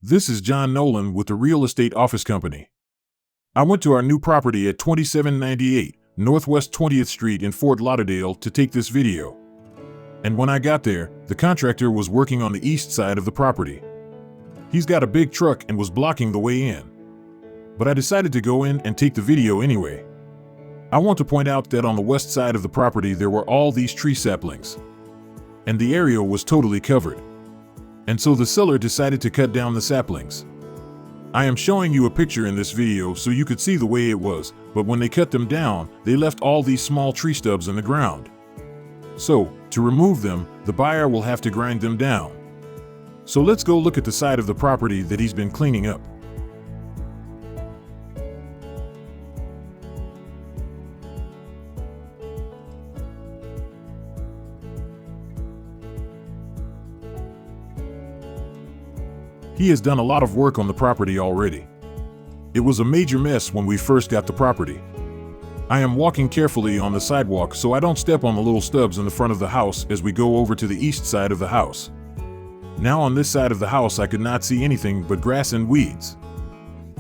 This is John Nolan with the Real Estate Office Company. I went to our new property at 2798 Northwest 20th Street in Fort Lauderdale to take this video. And when I got there, the contractor was working on the east side of the property. He's got a big truck and was blocking the way in. But I decided to go in and take the video anyway. I want to point out that on the west side of the property there were all these tree saplings. And the area was totally covered. And so the seller decided to cut down the saplings. I am showing you a picture in this video so you could see the way it was, but when they cut them down, they left all these small tree stubs in the ground. So, to remove them, the buyer will have to grind them down. So let's go look at the side of the property that he's been cleaning up. He has done a lot of work on the property already. It was a major mess when we first got the property. I am walking carefully on the sidewalk so I don't step on the little stubs in the front of the house as we go over to the east side of the house. Now on this side of the house I could not see anything but grass and weeds.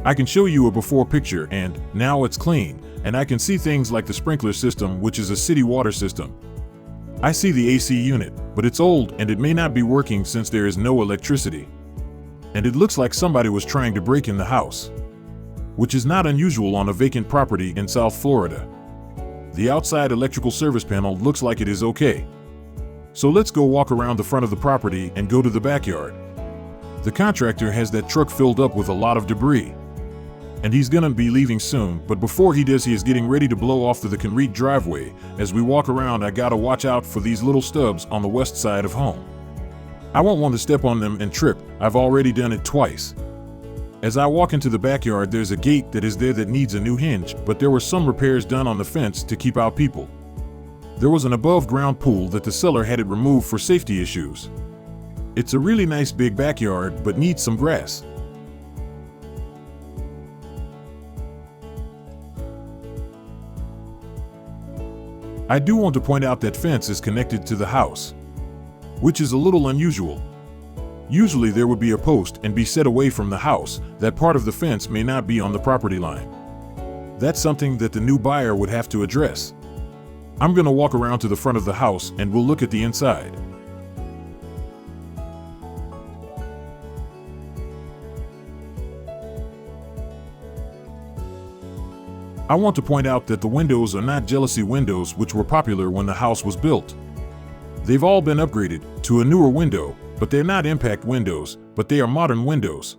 I can show you a before picture and now it's clean, and I can see things like the sprinkler system, which is a city water system. I see the AC unit, but it's old and it may not be working since there is no electricity. And it looks like somebody was trying to break in the house, which is not unusual on a vacant property in South Florida. The outside electrical service panel looks like it is okay. So let's go walk around the front of the property and go to the backyard. The contractor has that truck filled up with a lot of debris. And he's gonna be leaving soon, but before he does, he is getting ready to blow off to the concrete driveway. As we walk around, I gotta watch out for these little stubs on the west side of home. I won't want to step on them and trip. I've already done it twice. As I walk into the backyard, there's a gate that is there that needs a new hinge, but there were some repairs done on the fence to keep out people. There was an above-ground pool that the seller had it removed for safety issues. It's a really nice big backyard, but needs some grass. I do want to point out that fence is connected to the house, which is a little unusual. Usually there would be a post and be set away from the house. That part of the fence may not be on the property line. That's something that the new buyer would have to address. I'm going to walk around to the front of the house and we'll look at the inside. I want to point out that the windows are not jealousy windows, which were popular when the house was built. They've all been upgraded to a newer window, but they're not impact windows, but they are modern windows.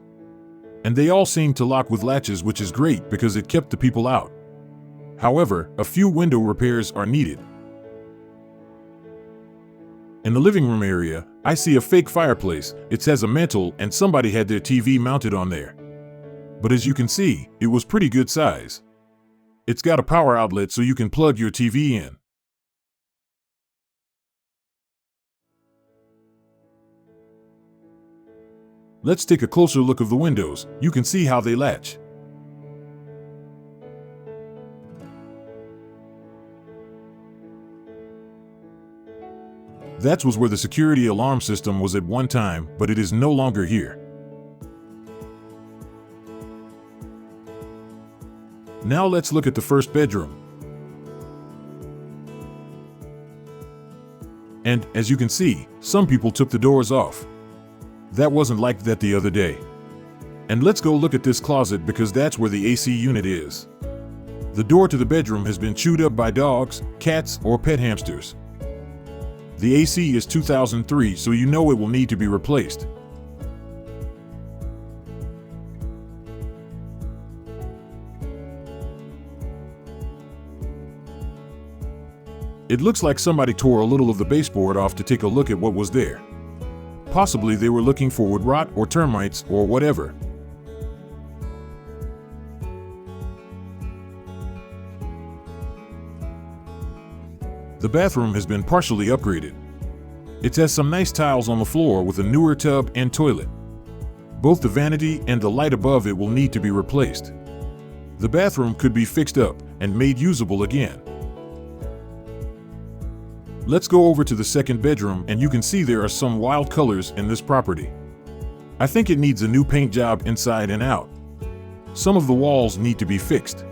And they all seem to lock with latches, which is great because it kept the people out. However, a few window repairs are needed. In the living room area, I see a fake fireplace. It has a mantle and somebody had their TV mounted on there. But as you can see, it was pretty good size. It's got a power outlet so you can plug your TV in. Let's take a closer look of the windows. You can see how they latch. That was where the security alarm system was at one time, but it is no longer here. Now let's look at the first bedroom. And as you can see, some people took the doors off. That wasn't like that the other day. And let's go look at this closet because that's where the AC unit is. The door to the bedroom has been chewed up by dogs, cats, or pet hamsters. The AC is 2003, so you know it will need to be replaced. It looks like somebody tore a little of the baseboard off to take a look at what was there. Possibly they were looking for wood rot or termites or whatever. The bathroom has been partially upgraded. It has some nice tiles on the floor with a newer tub and toilet. Both the vanity and the light above it will need to be replaced. The bathroom could be fixed up and made usable again. Let's go over to the second bedroom and you can see there are some wild colors in this property. I think it needs a new paint job inside and out. Some of the walls need to be fixed,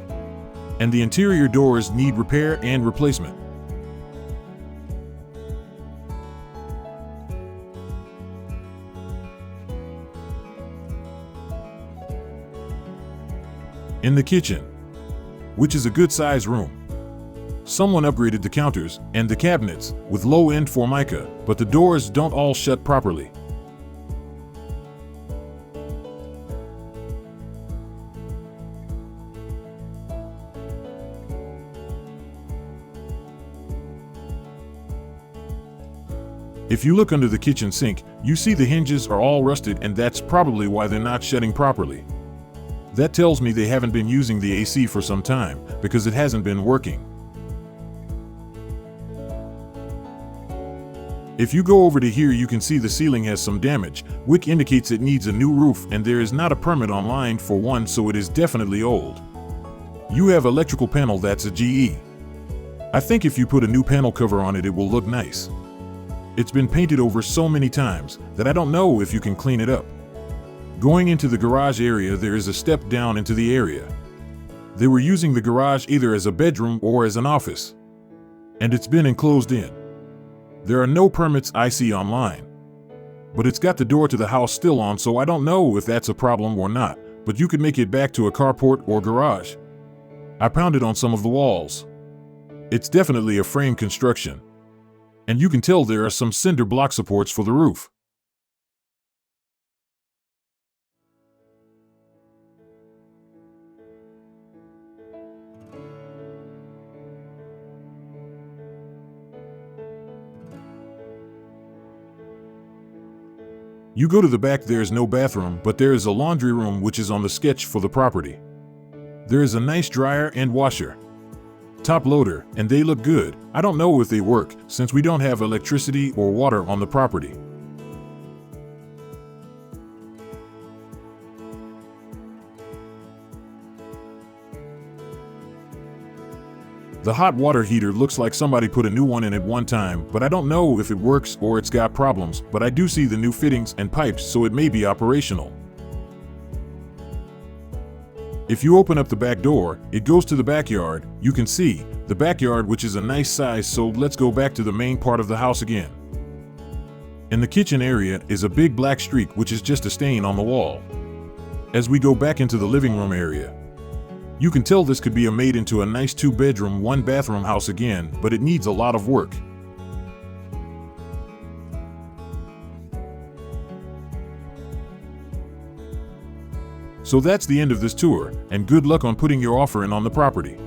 and the interior doors need repair and replacement. In the kitchen, which is a good size room, someone upgraded the counters and the cabinets with low-end Formica, but the doors don't all shut properly. If you look under the kitchen sink, you see the hinges are all rusted, and that's probably why they're not shutting properly. That tells me they haven't been using the AC for some time, because it hasn't been working. If you go over to here, you can see the ceiling has some damage, which indicates it needs a new roof, and there is not a permit online for one, so it is definitely old. You have electrical panel that's a GE. I think if you put a new panel cover on it, it will look nice. It's been painted over so many times that I don't know if you can clean it up. Going into the garage area, there is a step down into the area. They were using the garage either as a bedroom or as an office, and it's been enclosed in. There are no permits I see online, but it's got the door to the house still on, so I don't know if that's a problem or not, but you could make it back to a carport or garage. I pounded on some of the walls. It's definitely a frame construction, and you can tell there are some cinder block supports for the roof. You go to the back, there is no bathroom, but there is a laundry room which is on the sketch for the property. There is a nice dryer and washer, top loader, and they look good. I don't know if they work, since we don't have electricity or water on the property. The hot water heater looks like somebody put a new one in at one time, but I don't know if it works or it's got problems, but I do see the new fittings and pipes, so it may be operational. If you open up the back door, it goes to the backyard. You can see the backyard, which is a nice size, so let's go back to the main part of the house again. In the kitchen area is a big black streak, which is just a stain on the wall. As we go back into the living room area, you can tell this could be made into a nice 2-bedroom, 1-bathroom house again, but it needs a lot of work. So that's the end of this tour, and good luck on putting your offer in on the property.